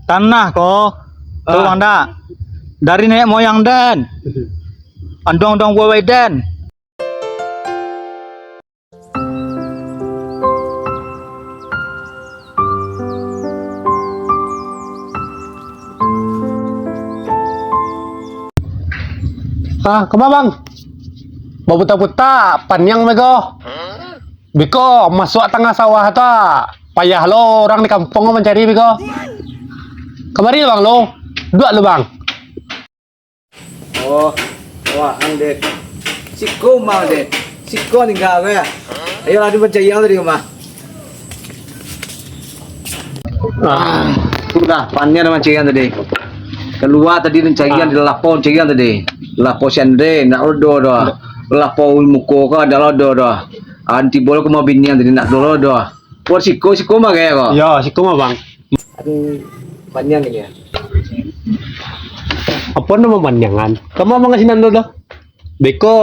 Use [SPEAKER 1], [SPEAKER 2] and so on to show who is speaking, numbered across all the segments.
[SPEAKER 1] Tanah kok. Tuh Bang dak. Dari nenek moyang dan. Andong-andong buai dan.
[SPEAKER 2] Kemana bang? Mau buta-buta, panjang mego. Biko masuk tengah sawah ta. Payah lo orang di kampung mencari biko. Kemari bang lo, dua lo bang.
[SPEAKER 3] Oh, wah, dek. Siko mau dek. Siko tinggal ya. Ayo lagi mencari yang tadi mah. Sudah, pannya nama cian tadi. Keluar tadi cagian di lapor cagian tadi. Lapor sendre nak odo dah. Lapor muko ka dah odo dah. Anti bola ke mau binian tadi nak dolo dah. Por siko mah kayak kok.
[SPEAKER 2] Ya, siku mah bang.
[SPEAKER 3] Aduh, panjang ini ya.
[SPEAKER 2] Apa nama panjangan? Kamu mau ngasih nando dah? Biko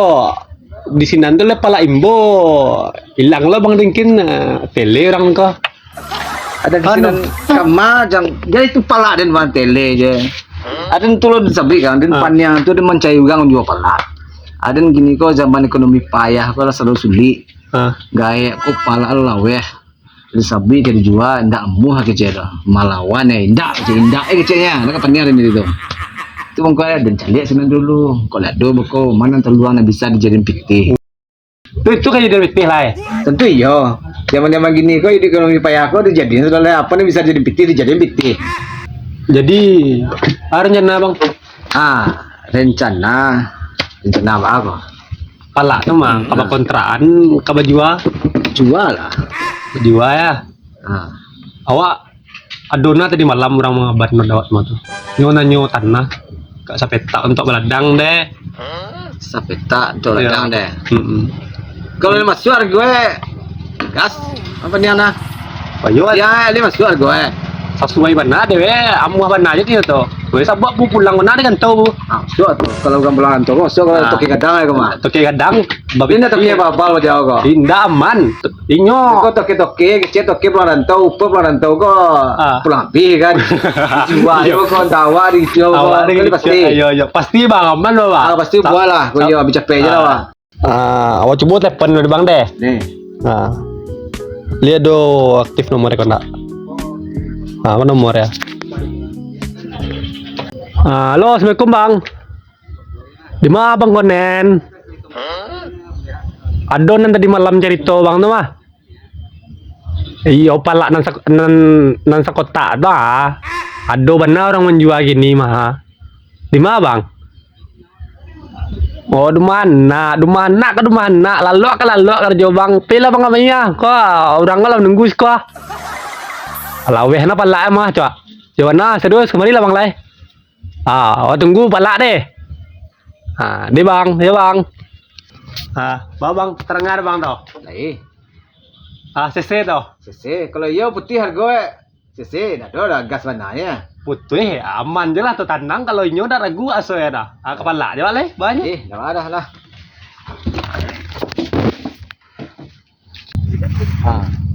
[SPEAKER 2] di sini nando le pala imbo. Hilang lo bang dingkin tele orang ko.
[SPEAKER 3] Ada di sini kama jang jadi itu pala dan tele je. Ada yang tulur disabri kan, dan panjang itu dia mencari uang juga pala. Ada yang gini kok zaman ekonomi payah kok selalu sulit. Gaya kok pala laweh. Disabri jadi jual ndak muh kecil malawan ndak ndak kecilnya. Nak panjang ini itu. Itu mengko dan cari sini dulu. Kalau ada beko mana teluan yang bisa dijadiin pikti.
[SPEAKER 2] Itu kayak jadi pitih lah ya.
[SPEAKER 3] Tentu iya. Zaman-zaman gini kok ekonomi payah kok dijadiin soalnya apa nih bisa jadi pikti dijadiin pikti.
[SPEAKER 2] Jadi rencana bang.
[SPEAKER 3] Rencana apa kok?
[SPEAKER 2] Pala tuh mah, kaba kontraan, kaba
[SPEAKER 3] Jual lah.
[SPEAKER 2] jiwa ya. Awak adona tadi malam orang mengabar dawat mah tuh. Nyo tanah kak sapeta untuk meladang deh.
[SPEAKER 3] Sapeta untuk ladang deh. Kalau ini masuk gue gas apa nih anak?
[SPEAKER 2] Payo
[SPEAKER 3] Ya ini masuk gue.
[SPEAKER 2] sesuai benar deh, amuah benar aja dia tuh. Gue sabak bu pulang benar dengan tahu bu.
[SPEAKER 3] Masuk tuh kalau bukan pulang tuh masuk kalau toki kadang ya kemana?
[SPEAKER 2] Toki kadang.
[SPEAKER 3] Ini toki apa jauh kok?
[SPEAKER 2] Indah aman. Inyo.
[SPEAKER 3] Kok toki kecil toki pulang rantau, pulang rantau kok pulang pi kan? Jual kok tawa di jual kok pasti.
[SPEAKER 2] Ayo pasti bang aman loh bang.
[SPEAKER 3] Pasti buat lah, gue juga habis capek aja lah bang.
[SPEAKER 2] Awak coba telepon dulu bang deh.
[SPEAKER 3] Nih.
[SPEAKER 2] Lihat do aktif nomornya kau nak. Apa nomor ya? Halo, assalamualaikum bang. Di mana bang konen? Adon tadi malam cerita bang tuh mah. Iya, pala nan kota dah. Ado benar orang menjual gini mah. Di mana bang? Oh, di mana? Lalu kerja bang. Pila bang namanya? Kok orang kalau nunggu kok. Laweh na pala mah coba. Coba na serius kemari lah bang lai. Tunggu pala deh. Deh bang, ya bang. Bawa bang terengar bang tau.
[SPEAKER 3] Lai.
[SPEAKER 2] CC tau.
[SPEAKER 3] CC kalau iya putih harga CC dah gas mananya.
[SPEAKER 2] Putih aman je lah tuh tanang kalau inyo dah ragu aso ya dah. Kepala dia lai banyak.
[SPEAKER 3] Dah ada lah.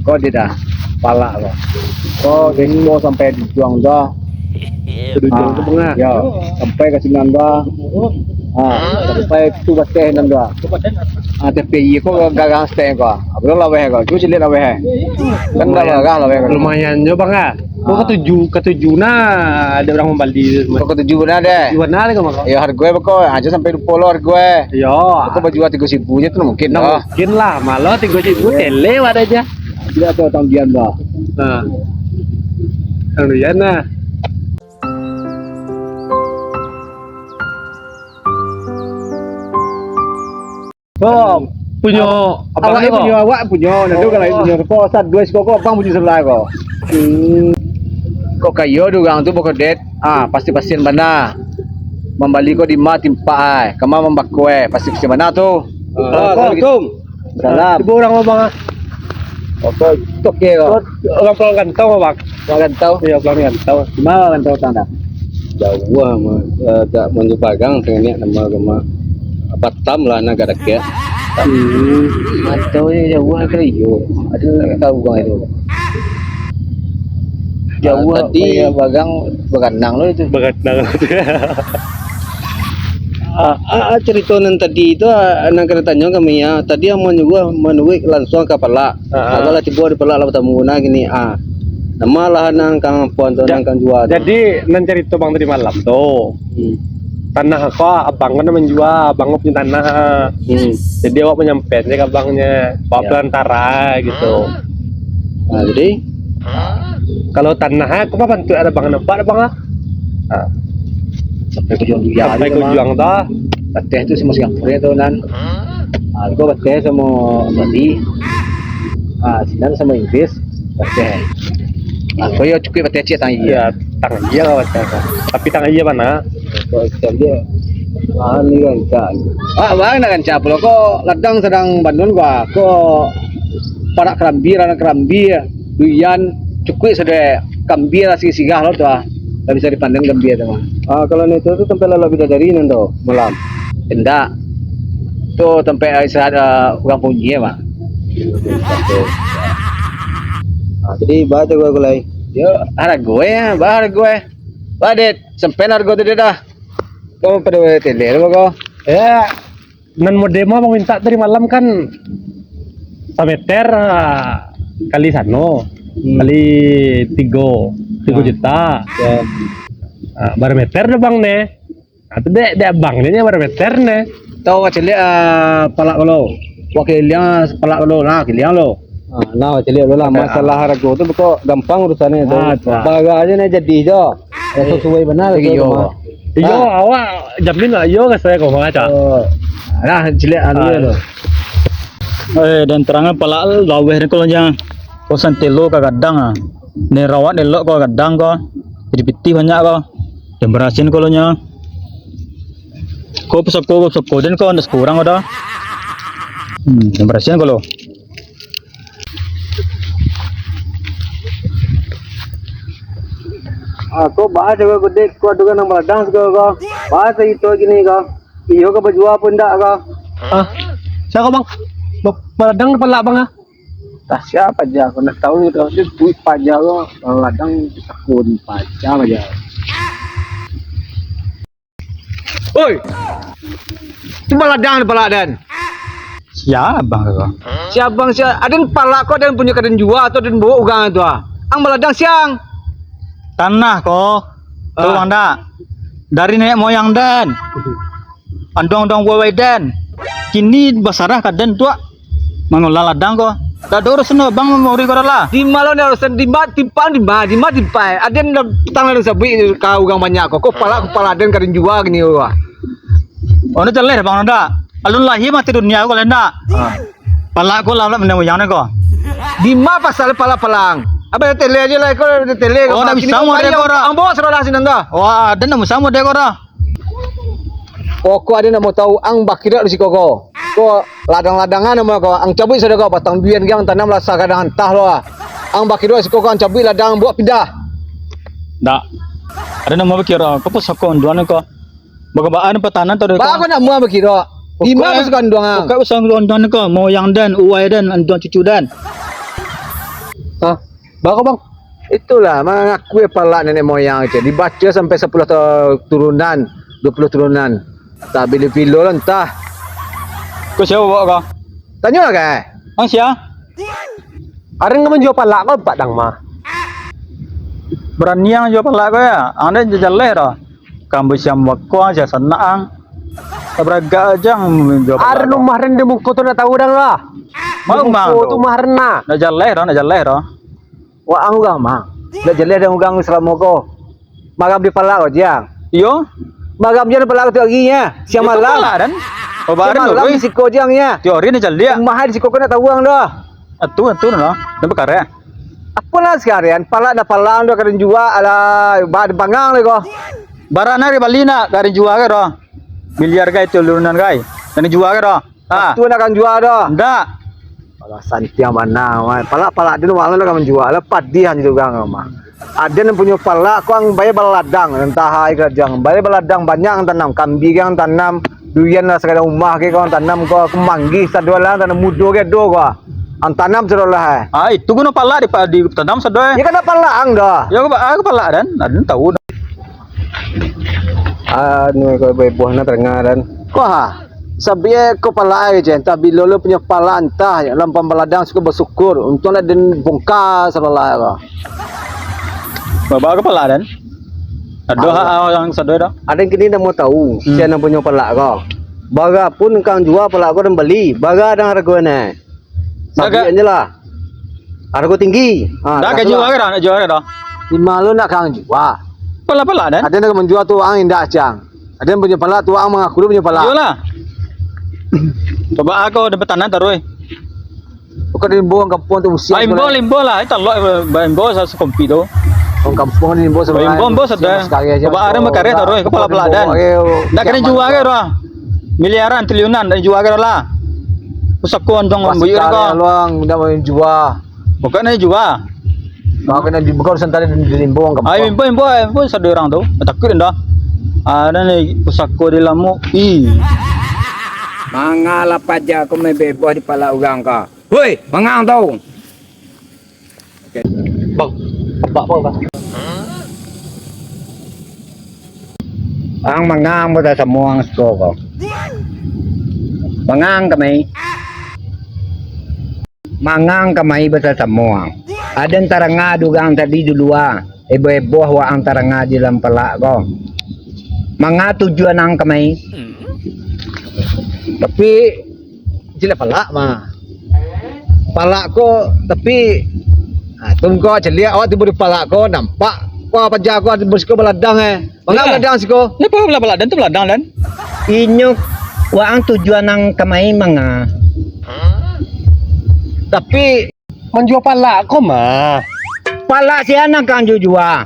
[SPEAKER 3] Kok dia dah pala kok. Kok ini mau sampai dijuang dah. Ya, sampai ke sini dah. Sampai tu bateh nanda. TPI kok gagang stay kok. Belum lah weh kok. Cuma cilik lah weh. Kan dah gagang lah weh.
[SPEAKER 2] Lumayan jo bang ah. Kok ketujuh nah ada orang membali.
[SPEAKER 3] Kok ketujuh benar deh.
[SPEAKER 2] Jual nari kok mak.
[SPEAKER 3] Ya harga kok aja sampai 20 harga.
[SPEAKER 2] Yo.
[SPEAKER 3] Kok baju 3.000 aja tuh mungkin.
[SPEAKER 2] Mungkin lah, malah 3.000 tele ada aja.
[SPEAKER 3] Tidak ada tanggihan dah.
[SPEAKER 2] Kemudian nah. Punya
[SPEAKER 3] awak punya nanti kalau punya kok sat dua kok bang punya sebelah kok. Kok kayo dugang tu pokok det. Pasti pasien mana. Membali kok di ma timpa kama membakwe pasti pasien mana tu.
[SPEAKER 2] Assalamualaikum.
[SPEAKER 3] Salam.
[SPEAKER 2] Ibu orang bang.
[SPEAKER 3] Oke, oke kok.
[SPEAKER 2] Orang pulang gantau bang.
[SPEAKER 3] Pulang gantau?
[SPEAKER 2] Iya pulang gantau.
[SPEAKER 3] Di mana gantau tanda?
[SPEAKER 4] Jauh mah tak menjupagang pengennya nama Batam lah negara kia.
[SPEAKER 3] Mantau ya jauh kali yo. Ada tahu bang itu. Jauh
[SPEAKER 4] tadi
[SPEAKER 3] kayak bagang berenang lo itu.
[SPEAKER 2] Begadang.
[SPEAKER 4] cerita nan tadi itu nang keretanya kami ya tadi yang menunggu langsung ke Palak agak lah tiba di Palak lah tamu na gini nama lah nang kang puan tu nang kang jual
[SPEAKER 2] Jadi nan cerita bang tadi malam tuh. Tanah aku abang kan menjual, abang punya tanah. Jadi awak menyampaikan ke abangnya, bawa
[SPEAKER 4] Ya.
[SPEAKER 2] pelantara gitu.
[SPEAKER 4] nah, jadi
[SPEAKER 2] Kalau tanah aku mah bantu ada bang nampak ada bang lah.
[SPEAKER 3] Sampai ke jual
[SPEAKER 2] Sampai ke juang dah.
[SPEAKER 3] Teh itu sama Singapura itu nan. Aku teh sama Bali. Sinan sama Inggris. Teh. Aku yo cukup teh cek tang iya.
[SPEAKER 2] Iya, tangan iya kawan. Tapi tangan iya mana?
[SPEAKER 3] Kok dia ni kan kan. Bang nak kan cap lo kok ladang sedang Bandung gua. Kok para kerambi anak kerambi duyan cukup sudah kambir sigah lo tuh. Tak bisa dipandang kambir tuh mah.
[SPEAKER 4] kalau itu tu tempat lalu bidadari nando malam
[SPEAKER 3] Enggak. Tuh tempat saya ada orang punya mah.
[SPEAKER 4] jadi baca gua kulai
[SPEAKER 3] Yo, harga gue ya, harga gue. Badet, sampai harga tu dia dah. Kau pada tele lo kau.
[SPEAKER 2] Nan mau demo bang minta dari malam kan sameter kali sano kali 3 juta.
[SPEAKER 4] ya
[SPEAKER 2] Bar meter dah bang ne. Atau dek bang ne bar meter ne.
[SPEAKER 3] Tahu macam ni palak lo. Wakilnya palak lo lah, kiliang lo.
[SPEAKER 4] nah celi lah masalah harga tu pokok gampang urusannya tu
[SPEAKER 3] tu.
[SPEAKER 4] baga aja nih jadi jo sesuai benar
[SPEAKER 3] Lagi
[SPEAKER 4] tu
[SPEAKER 3] yo.
[SPEAKER 4] mah.
[SPEAKER 2] Iyo awak jamin lah iyo ke saya kau ngaca.
[SPEAKER 3] Nah, cilik anu lo.
[SPEAKER 1] Dan terangan pala laweh ni kalau nya kosan telo ka kadang ne rawat elok ko kadang ko jadi piti banyak ko yang berasin kalau nya ko pesako den ko ndas kurang ada yang berasin kalau
[SPEAKER 4] Aku bahas juga gede ku adukan nang baladang segala ko. Bahas itu gini ko. Iyo ka bajua pun dak ko.
[SPEAKER 2] Siapa bang? Baladang pelak bang ah.
[SPEAKER 3] Tak siapa aja, aku nak tahu itu dia duit pajak lo. Ladang takun pajak aja. Oi. Cuma ladang pala dan.
[SPEAKER 1] siapa bang ko
[SPEAKER 3] Siabang sia, aden pala kok dan punya kaden jua atau dan bawa ugang itu Ang meladang siang.
[SPEAKER 1] tanah ko tu bang dak dari nenek moyang dan andong-andong wawai dan kini basarah kaden tua mengolah ladang ko dak urus no bang mau ri ko lah
[SPEAKER 3] Di malam ni urusan di mat tipan di mat tipai. Aden petang lalu sabi kau ugang banyak kok pala aden kaden jua gini wah.
[SPEAKER 1] ono jaler bang dak alun lahir mati dunia ko lenda pala ko lah nenek moyang ne ko
[SPEAKER 3] Di ma pasal pala palang. Apa tele aja lah kau tele.
[SPEAKER 1] Oh, nak bisa mau dia korang.
[SPEAKER 3] Ang bawa serolah sinanda.
[SPEAKER 1] wah ada nama sama dek ora
[SPEAKER 3] Koko ada nak mau tahu ang bakira di si koko. Ko ladang-ladangan nama kau. Ang cabut sudah kau batang bian yang tanam lah sakadang entah lo. Ang bakira si koko ang cabut ladang buat pindah.
[SPEAKER 1] dak ada nama berkira ko pesako onduan ko bagabaan petanan tu
[SPEAKER 3] Ba aku nak mua bakira. Di ma pasukan doang ang.
[SPEAKER 1] Kau usang onduan ko moyang dan uai dan onduan cucu dan
[SPEAKER 2] Bako bang.
[SPEAKER 3] Itulah mengaku pala nenek moyang aja. Dibaca sampai 10 turunan, 20 turunan. Tak bila-bila lah entah.
[SPEAKER 1] ko siapa bawa ko
[SPEAKER 3] Tanya lah kan?
[SPEAKER 1] ang sia
[SPEAKER 2] Areng naman jual palak kau pak dang mah.
[SPEAKER 1] berani yang jual pala ko ya anda jajaler ro kambu siam wako aja senang tabraga aja jual pala
[SPEAKER 2] Areng rumah rende muko tu nak tahu dang lah.
[SPEAKER 1] mau bang
[SPEAKER 2] Muko tu mah rena.
[SPEAKER 1] nak jaler ro
[SPEAKER 3] Wah ang ugang mah. Dah jelek dan ugang selama ko. Magam di pala ko jiang.
[SPEAKER 1] iyo
[SPEAKER 3] Magam dia di pala ko tu aginya. Siang malam.
[SPEAKER 1] dan
[SPEAKER 3] Siang
[SPEAKER 1] babaran
[SPEAKER 3] malam
[SPEAKER 1] lo
[SPEAKER 3] di siko jiangnya.
[SPEAKER 1] teori ni jalia
[SPEAKER 3] Mahal di siko ko nak tahu uang dah.
[SPEAKER 1] atu no nak bekare
[SPEAKER 3] Apa lah sekalian pala dah pala dah kena jual ala ba bangang le ko.
[SPEAKER 1] barana ri balina garin jual ke ro miliar gai tu lurunan gai dan jual ke ro
[SPEAKER 3] Tu nak kan jual dah.
[SPEAKER 1] ndak
[SPEAKER 3] Pala santiang mana wah. Pala dia malam dah kan menjual. Lepas dia hanya juga mah. Ada yang punya pala ko ang bayar baladang entah hai kerjang. Bayar baladang banyak yang tanam kambing yang tanam duyan lah sekadar rumah ke kau tanam ko kemanggih sadua lah tanam mudo ke do ko. Ang tanam sudah lah.
[SPEAKER 1] Ah, itu guna pala di tanam sadoi.
[SPEAKER 3] Ya kan pala ang dah.
[SPEAKER 1] Ya aku pala dan ada tahu.
[SPEAKER 4] Anu ko buah na tengah dan.
[SPEAKER 3] Ko ha. Sabi ko pala ay jen, tabi lolo punya pala antah ya lampam baladang suka bersyukur untuk na den bongkar salala ko.
[SPEAKER 1] Baba aku pala dan. Ada yang sadoi dah.
[SPEAKER 4] Ada yang kini dah mau tahu siapa nak punya pala ko. Baga pun kang jual pala ko dan beli. Baga ada harga ni. Sabi aja lah. Harga tinggi.
[SPEAKER 1] Dah ke jual ke dah? Nak jual ke dah?
[SPEAKER 3] Di malu nak kang jual.
[SPEAKER 1] Pala dan.
[SPEAKER 3] Ada yang menjual tu ang indah cang. Ada yang punya pala tu ang mengaku dia punya pala.
[SPEAKER 1] Jual lah. Coba aku dapat tanah taruh.
[SPEAKER 3] Bukan di buang kampung tu usia.
[SPEAKER 1] Limbo lah. Itu lo limbo saya sekompi tu.
[SPEAKER 3] Orang kampung ni limbo sebenarnya.
[SPEAKER 1] Limbo sedang. Coba ada makarya taruh. Kepala dan. Dah kena jual ke dah? Miliaran triliunan dah jual ke dah? Pusat kontong membuyur kau.
[SPEAKER 3] Luang dah mau jual.
[SPEAKER 1] Bukan nak jual.
[SPEAKER 3] Kau kena bukan sentari di limbo orang kampung.
[SPEAKER 1] Ay, limbo satu orang tu. Takut dah. Ada ni pusako di lamu.
[SPEAKER 5] Mangala paja ko may bebo di pala ugang ka. Hoy, mangang daw. Ang mangang mo sa muang sko ko. Mangang kami. Mangang kamay ba sa muang. Adan taranga dugang tadi dulua. Ebo-ebo wa ang taranga di lang pala ko. Mga tujuan ang kamay.
[SPEAKER 4] Tapi sila pala mah. Pala ko tapi tunggu celia awak tiba di pala ko nampak wah pajak ko bersiko beladang Bangga beladang siko.
[SPEAKER 1] Ni apa beladang tu beladang dan?
[SPEAKER 5] Inyo wa ang tujuan ng kamay mga.
[SPEAKER 4] Tapi menjual pala ko mah.
[SPEAKER 5] Pala siya nang kang jujua.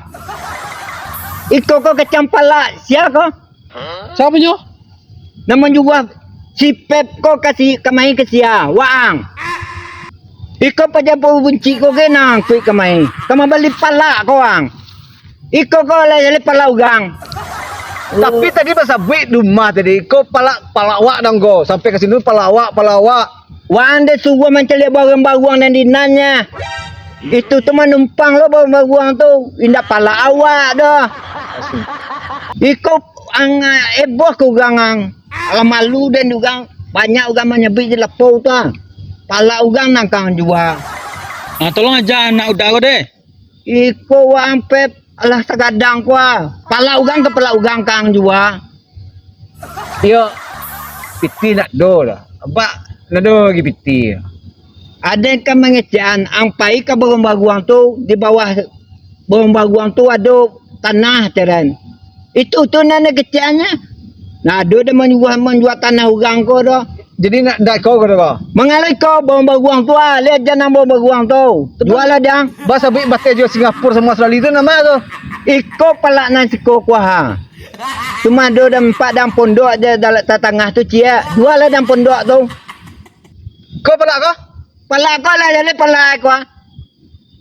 [SPEAKER 5] Ikaw ko kacang pala siya ko.
[SPEAKER 4] Siapa nyo?
[SPEAKER 5] Naman juga si Pep ko kasi kamay ke siya. Waang. Ikaw pa dyan po bunci ko genang kuy kamay. Kamabali pala ko ang. Ikaw ko layali pala ugang.
[SPEAKER 4] Tapi tadi masa buik rumah tadi ko palawak dong go sampai ke sini palawak.
[SPEAKER 5] Waang de suwa mencari barang-barang dan dinanya. Itu tu menumpang lo barang-barang tu. Indah pala awak dah. Ikaw ang eboh ko ugang. Alam malu dan ugang. Banyak ugang menyebut di lapau tu. Pala ugang nang kang jua.
[SPEAKER 1] Tolong aja anak udah ko deh.
[SPEAKER 5] Iko waang Pep. Alah sagadang ko pala ugang ke pala ugang kang jua.
[SPEAKER 4] Yo piti nak do lah. Apa nak do lagi piti.
[SPEAKER 5] Ada ka mengecaan ang pai ka barang-barang tu di bawah barang-barang tu ada tanah teren. Itu tu na nageceannya. Nah, do dah menjual tanah ugang ko do.
[SPEAKER 4] Jadi nak dak kau kata.
[SPEAKER 5] Mengalai kau barang-barang tu lihat jangan barang-barang tu. Jual lah dang.
[SPEAKER 4] Bahasa baik batai jual Singapura sama Australia itu nama tu.
[SPEAKER 5] Iko pala nan siko ko ha. Cuma do dah empat dang pondok aja dalam tengah tu cia. Jual lah dang pondok tu.
[SPEAKER 4] Kau pala kau?
[SPEAKER 5] Pala ko lah jadi pala ko.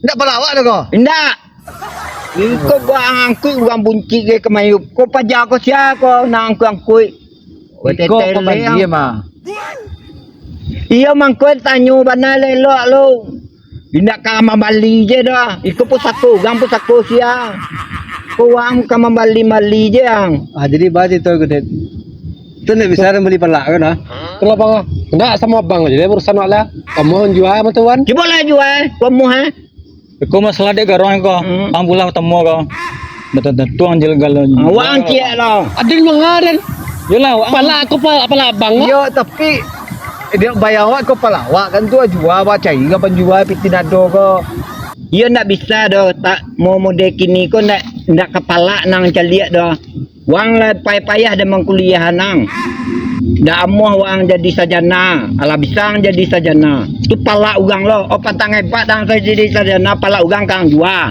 [SPEAKER 4] Ndak pala awak tu kau.
[SPEAKER 5] Indak. Iko ko ang angkui uang bunci ke kemayup. Ko pajak ko siya ko na angkui.
[SPEAKER 4] Kau pemandi mah.
[SPEAKER 5] Iya mangkut tanyo bana lelo lo. Indak ka mambali je dah. Iko pusako, gang pusako siya. Ko wang ka mambali je ang.
[SPEAKER 4] Jadi baca itu gede. Itu nak bisa beli pala kan ah?
[SPEAKER 2] Kalau bang, enggak sama bang jadi urusan wala. Kamu jual sama tuan?
[SPEAKER 5] Cuba lah jual, kamu ha.
[SPEAKER 1] Ko masalah dek garong ko. Ang bulah temu ko. Betul tuang jel galon.
[SPEAKER 5] Wang cia lo.
[SPEAKER 2] Ada yang mengaran.
[SPEAKER 1] Yalah,
[SPEAKER 2] Pala aku pala bang.
[SPEAKER 4] Yo tapi dia bayar awak kau pala awak kan tu jual baca juga penjual piti nado ko.
[SPEAKER 5] Iya ndak bisa doh tak mau mode kini ko ndak kepala nang caliak doh. Wang lah payah dah mengkuliah nang. Dah amuh wang jadi sarjana, ala bisang jadi sarjana. Tu pala ugang lo, opat tang hebat dang saya jadi sarjana pala ugang kang jua.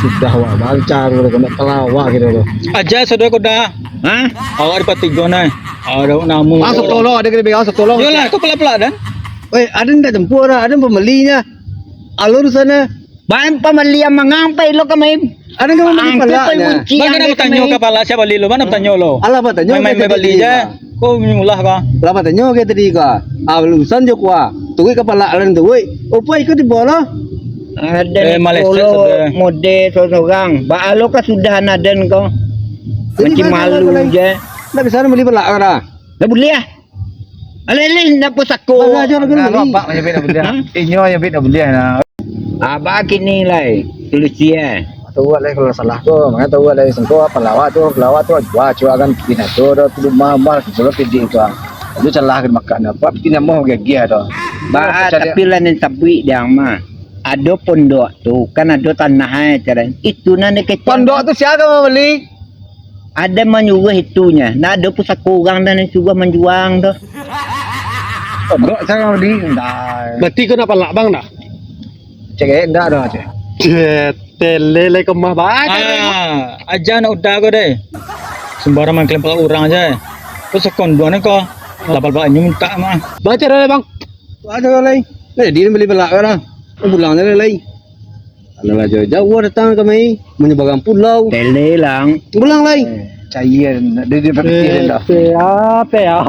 [SPEAKER 4] Sudah awak bancang lo kena pala awak gitu lo.
[SPEAKER 1] aja saudara ko dah.
[SPEAKER 5] Ha?
[SPEAKER 1] Awak di patigo na. Ada namu.
[SPEAKER 4] Masuk tolong ada kena pegang masuk tolong.
[SPEAKER 1] Yalah, ko pala dan.
[SPEAKER 4] Ada ndak tempur ada pembelinya. Alur sana.
[SPEAKER 5] Bahan pamalian mangampai lo kami.
[SPEAKER 4] Ada yang membeli pala.
[SPEAKER 1] Bagaimana bertanya kepala siapa lilo? Mana bertanya lo?
[SPEAKER 4] Alah bertanya.
[SPEAKER 1] Main beli je. Kau menyulah kau.
[SPEAKER 4] Lama tanya ke tadi ka. Lulusan je kuah. Tuwi kepala lan tuwi. Apa ikut di bola?
[SPEAKER 5] Ada
[SPEAKER 1] Malaysia
[SPEAKER 5] polo
[SPEAKER 1] sudah.
[SPEAKER 5] mode seorang. Ba alo ka sudah naden kau. Macam malu je.
[SPEAKER 4] Nak bisa beli pelak kara.
[SPEAKER 5] Dah boleh ah. Alele nak pusako.
[SPEAKER 4] Mana aja lagi beli.
[SPEAKER 3] Pak macam beda benda. Inyo yang beda benda nah.
[SPEAKER 5] Abah kini lai. Tulisnya.
[SPEAKER 3] Tahu lah kalau salah tu, makanya tahu lah sengko pelawat tu jual kan pina tu tu mahal kalau pedi tu. Lu celah kan makan apa pina mau gaya tu.
[SPEAKER 5] Ba tapi lain sabui dia mah. Ada pondok tu kan ada tanah cara. Itu nanti ke
[SPEAKER 3] Pondok tu siapa mau beli?
[SPEAKER 5] ada menyuruh itunya. Nak ada pusako orang dan juga menjuang tu.
[SPEAKER 3] Pondok saya mau beli. Dah.
[SPEAKER 2] Berarti kau nak palak bang dah?
[SPEAKER 3] Cek enggak ada aja.
[SPEAKER 2] Tele le kemah baca.
[SPEAKER 1] Aja nak udah kau deh. Sembarang main kelempar orang aja. Kau sekon dua ni kau. Lapal banyak minta mah.
[SPEAKER 2] Baca dah bang.
[SPEAKER 4] Ada lagi. Dia beli pelak kara. Pulang dia lagi. Adalah jauh datang kami menyeberang pulau.
[SPEAKER 5] Tele lang.
[SPEAKER 4] Pulang lagi.
[SPEAKER 3] Cair, dia berpikir dah.
[SPEAKER 2] Apa ya?